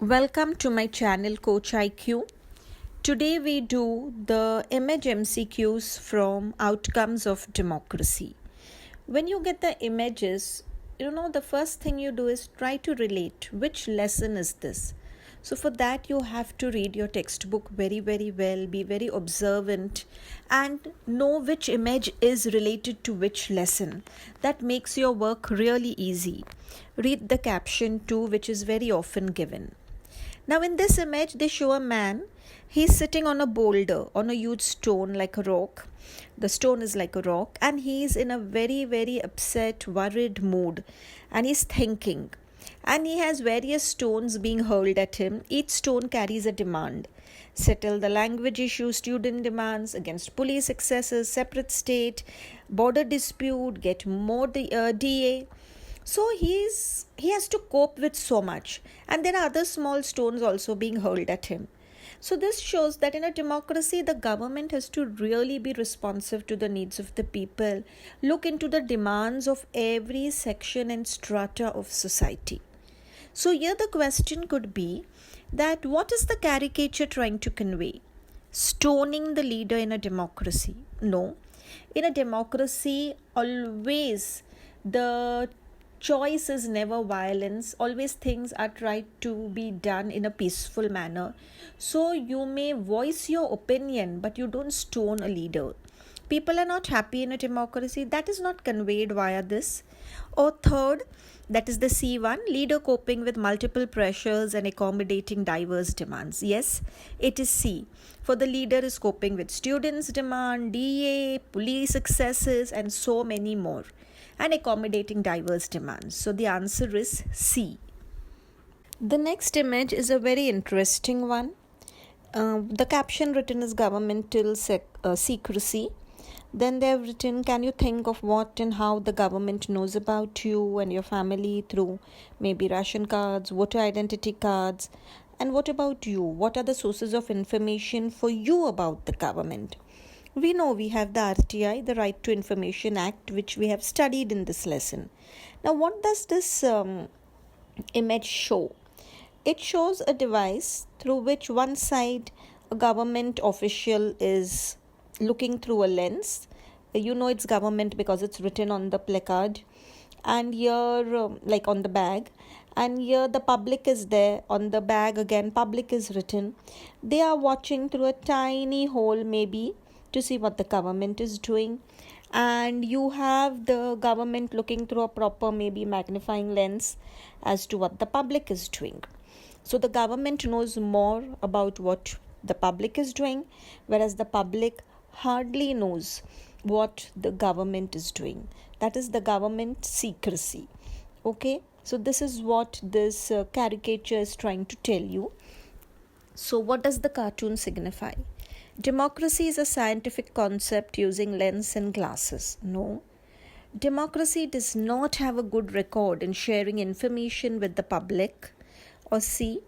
Welcome to my channel CoachIQ. Today we do the image MCQs from outcomes of democracy. When you get the images, the first thing you do is try to relate which lesson is this. So for that you have to read your textbook very well, be very observant and know which image is related to which lesson. That makes your work really easy. Read the caption too, which is very often given. Now in this image, they show a man. He's sitting on a boulder, on a huge stone like a rock. The stone is like a rock and he's in a very upset, worried mood and he's thinking. And he has various stones being hurled at him. Each stone carries a demand. Settle the language issue, student demands, against police excesses, separate state, border dispute, get more DA. So he has to cope with so much, and there are other small stones also being hurled at him. So this shows that in a democracy, the government has to really be responsive to the needs of the people, look into the demands of every section and strata of society. So here the question could be that what is the caricature trying to convey? Stoning the leader in a democracy? No. In a democracy, always the choice is never violence. Always things are tried to be done in a peaceful manner. So you may voice your opinion, but you don't stone a leader. People are not happy in a democracy. That is not conveyed via this. Or third, that is the C1, leader coping with multiple pressures and accommodating diverse demands. Yes, it is C. For the leader is coping with students' demand, DA, police excesses, and so many more, and accommodating diverse demands. So the answer is C. The next image is a very interesting one. The caption written is governmental secrecy. Then they have written, can you think of what and how the government knows about you and your family through maybe ration cards, voter identity cards, and what about you? What are the sources of information for you about the government? We know we have the RTI, the Right to Information Act, which we have studied in this lesson. Now, what does this image show? It shows a device through which one side a government official is looking through a lens. You know it's government because it's written on the placard, and here like on the bag, and here the public is there. On the bag again, public is written. They are watching through a tiny hole maybe to see what the government is doing, and you have the government looking through a proper maybe magnifying lens as to what the public is doing. So the government knows more about what the public is doing, whereas the public hardly knows what the government is doing. That is the government secrecy. Okay, so this is what this caricature is trying to tell you. So what does the cartoon signify? Democracy is a scientific concept using lens and glasses. No. Democracy does not have a good record in sharing information with the public. Or C.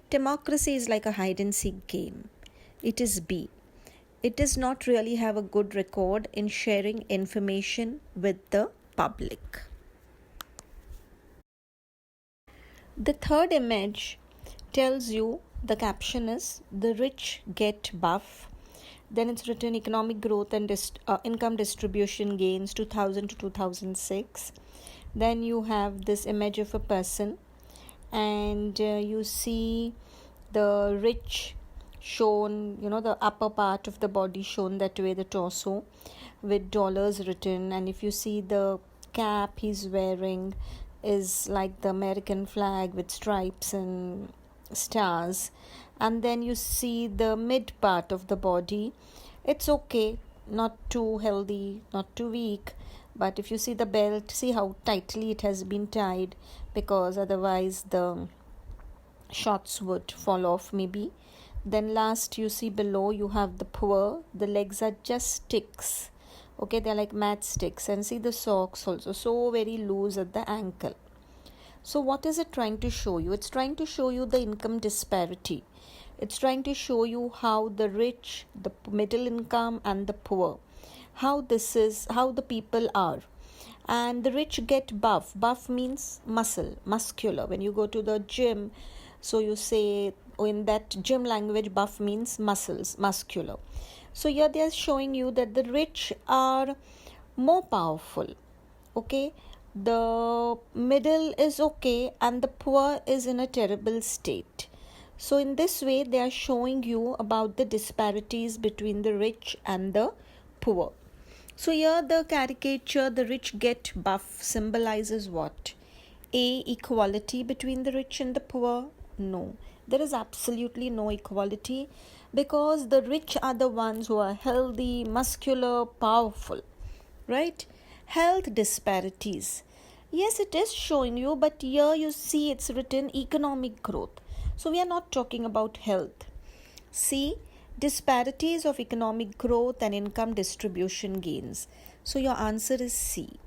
Democracy is like a hide and seek game. It is B. It does not really have a good record in sharing information with the public. The third image tells you, the caption is, the rich get buff. Then it's written economic growth and income distribution gains 2000 to 2006. Then you have this image of a person, and you see the rich shown, the upper part of the body shown that way, the torso, with dollars written. And if you see the cap he's wearing is like the American flag with stripes and stars. And then you see the mid part of the body. It's okay, not too healthy, not too weak. But if you see the belt, see how tightly it has been tied, because otherwise the shorts would fall off maybe. Then last you see below you have the poor. The legs are just sticks. Okay, they're like matchsticks. And see the socks also, so very loose at the ankle. So what is it trying to show you? It's trying to show you the income disparity. It's trying to show you how the rich, the middle income and the poor, how the people are. And the rich get buff. Buff means muscle, muscular. When you go to the gym, So you say, in that gym language, buff means muscles, muscular. So here they are showing you that the rich are more powerful. Okay, the middle is okay and the poor is in a terrible state. So in this way they are showing you about the disparities between the rich and the poor. So here the caricature, the rich get buff, symbolizes what? A, equality between the rich and the poor? No, there is absolutely no equality, because the rich are the ones who are healthy, muscular, powerful, right? Health disparities. Yes, it is showing you, but here you see it's written economic growth. So we are not talking about health. C, disparities of economic growth and income distribution gains. So your answer is C.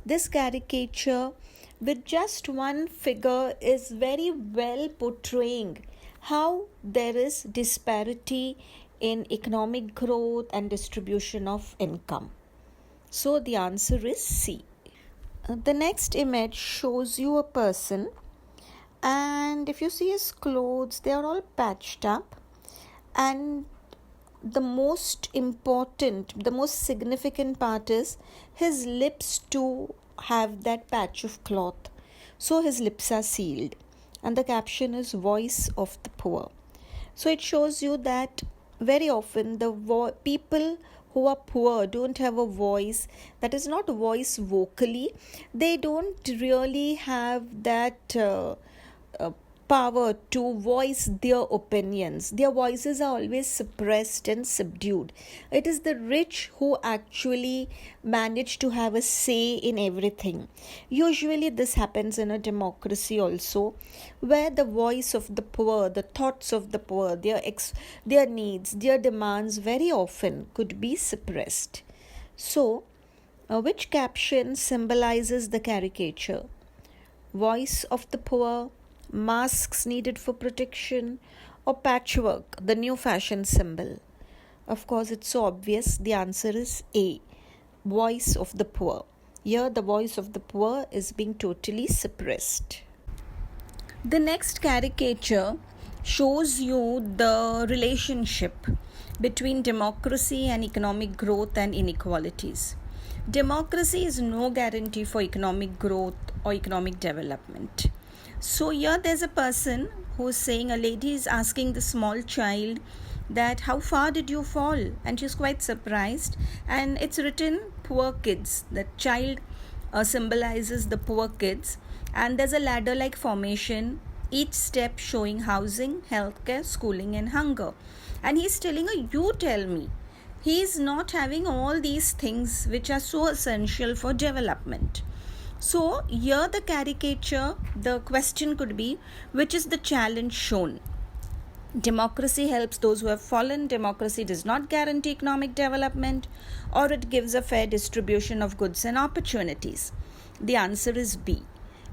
This caricature with just one figure is very well portraying how there is disparity in economic growth and distribution of income. So the answer is C. The next image shows you a person, and if you see his clothes, they are all patched up, and the most important, the most significant part is his lips too have that patch of cloth. So his lips are sealed, and the caption is voice of the poor. So it shows you that very often the people who are poor don't have a voice, that is not a voice vocally. They don't really have that power to voice their opinions. Their voices are always suppressed and subdued. It is the rich who actually manage to have a say in everything. Usually this happens in a democracy also, where the voice of the poor, the thoughts of the poor, their needs, their demands very often could be suppressed. So which caption symbolizes the caricature? Voice of the poor, masks needed for protection, or patchwork, the new fashion symbol? Of course, it's so obvious. The answer is A, voice of the poor. Here, the voice of the poor is being totally suppressed. The next caricature shows you the relationship between democracy and economic growth and inequalities. Democracy is no guarantee for economic growth or economic development. So here there's a person who's saying, a lady is asking the small child that how far did you fall, and she's quite surprised, and it's written poor kids. The child symbolizes the poor kids, and there's a ladder like formation, each step showing housing, healthcare, schooling and hunger. And he's telling her, you tell me. He's not having all these things which are so essential for development. So here the caricature, the question could be, which is the challenge shown? Democracy helps those who have fallen. Democracy does not guarantee economic development, or it gives a fair distribution of goods and opportunities. The answer is B.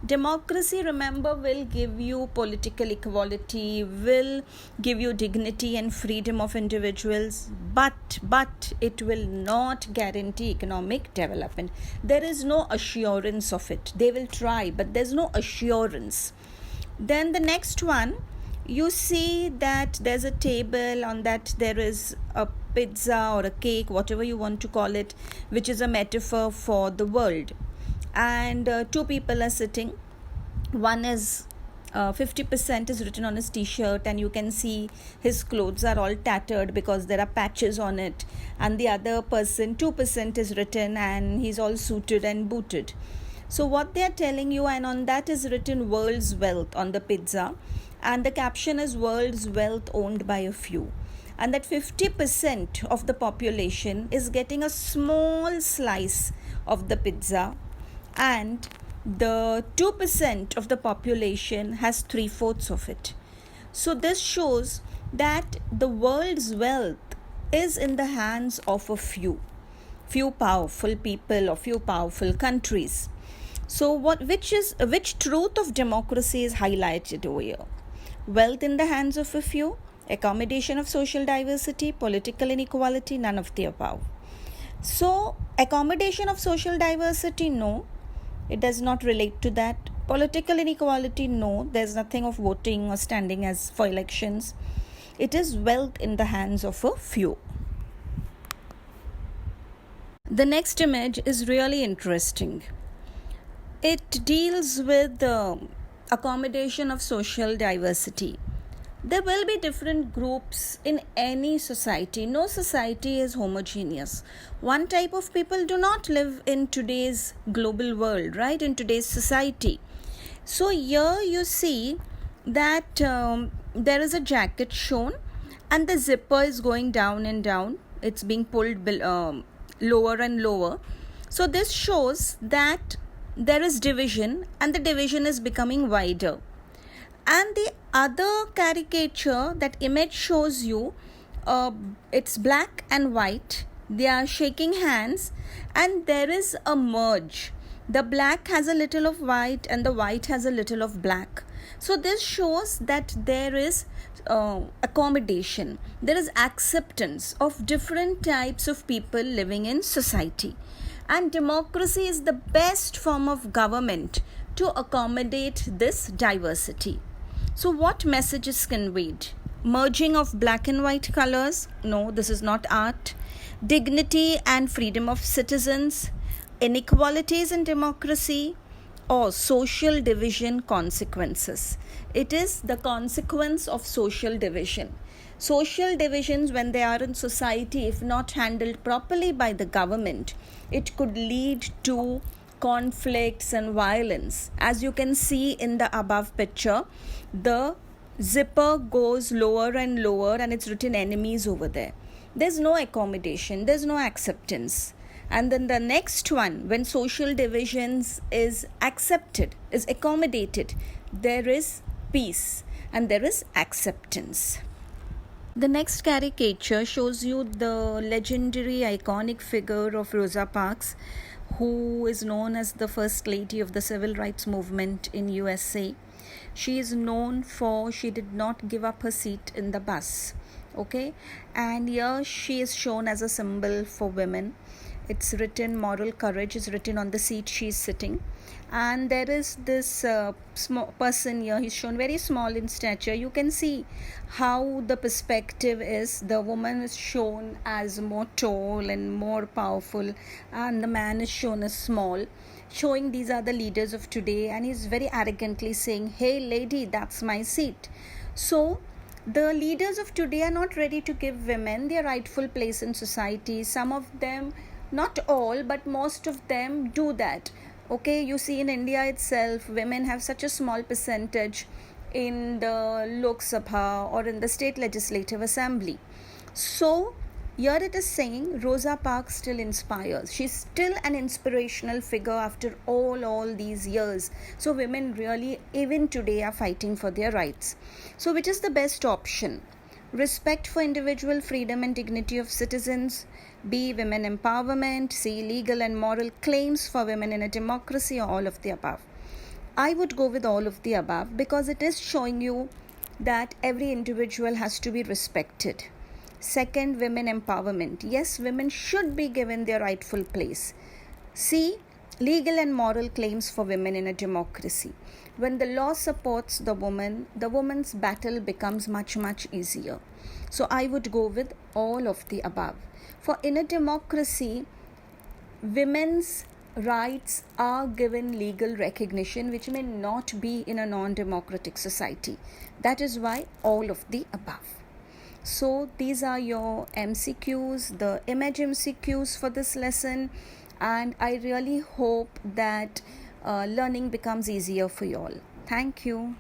Democracy, remember, will give you political equality, will give you dignity and freedom of individuals, but it will not guarantee economic development. There is no assurance of it. They will try, but there's no assurance. Then the next one, you see that there's a table, on that there is a pizza or a cake, whatever you want to call it, which is a metaphor for the world. And two people are sitting. One is 50% is written on his t-shirt, and you can see his clothes are all tattered because there are patches on it. And the other person, 2% is written, and he's all suited and booted. So what they are telling you, and on that is written world's wealth on the pizza, and the caption is world's wealth owned by a few. And that 50% of the population is getting a small slice of the pizza, and the 2% of the population has 3/4 of it. So this shows that the world's wealth is in the hands of a few powerful people or few powerful countries. So which truth of democracy is highlighted over here? Wealth in the hands of a few, accommodation of social diversity, political inequality, none of the above. So accommodation of social diversity, no, it does not relate to that. Political inequality, no, there's nothing of voting or standing as for elections. It is wealth in the hands of a few. The next image is really interesting. It deals with the accommodation of social diversity. There will be different groups in any society. No society is homogeneous. One type of people do not live in today's global world, right? In today's society. So here you see that there is a jacket shown and the zipper is going down and down. It's being pulled lower and lower. So this shows that there is division and the division is becoming wider. And the other caricature, that image shows you, it's black and white. They are shaking hands and there is a merge. The black has a little of white and the white has a little of black. So this shows that there is accommodation. There is acceptance of different types of people living in society. And democracy is the best form of government to accommodate this diversity. So what message is conveyed? Merging of black and white colors? No, this is not art. Dignity and freedom of citizens? Inequalities in democracy? Or social division consequences? It is the consequence of social division. Social divisions, when they are in society, if not handled properly by the government, it could lead to conflicts and violence. As you can see in the above picture, the zipper goes lower and lower and it's written enemies over there. There's no accommodation, there's no acceptance. And then the next one, when social divisions is accepted, is accommodated, there is peace and there is acceptance. The next caricature shows you the legendary iconic figure of Rosa Parks, who is known as the first lady of the civil rights movement in USA. She is known for she did not give up her seat in the bus. Okay, and here she is shown as a symbol for women. It's written, moral courage is written on the seat she is sitting. And there is this small person here. He's shown very small in stature. You can see how the perspective is. The woman is shown as more tall and more powerful, and the man is shown as small, showing these are the leaders of today. And he's very arrogantly saying, "Hey lady, that's my seat." So the leaders of today are not ready to give women their rightful place in society. Some of them, not all, but most of them do that. Okay, you see in India itself, women have such a small percentage in the Lok Sabha or in the state legislative assembly. So here it is saying Rosa Parks still inspires. She's still an inspirational figure after all these years. So women really even today are fighting for their rights. So which is the best option? Respect for individual freedom and dignity of citizens. B, women empowerment. C, legal and moral claims for women in a democracy, or all of the above. I would go with all of the above because it is showing you that every individual has to be respected. Second, women empowerment. Yes, women should be given their rightful place. C, legal and moral claims for women in a democracy. When the law supports the woman's battle becomes much easier. So I would go with all of the above. For in a democracy, women's rights are given legal recognition, which may not be in a non-democratic society. That is why all of the above. So these are your MCQs, the image MCQs for this lesson, and I really hope that learning becomes easier for you all. Thank you.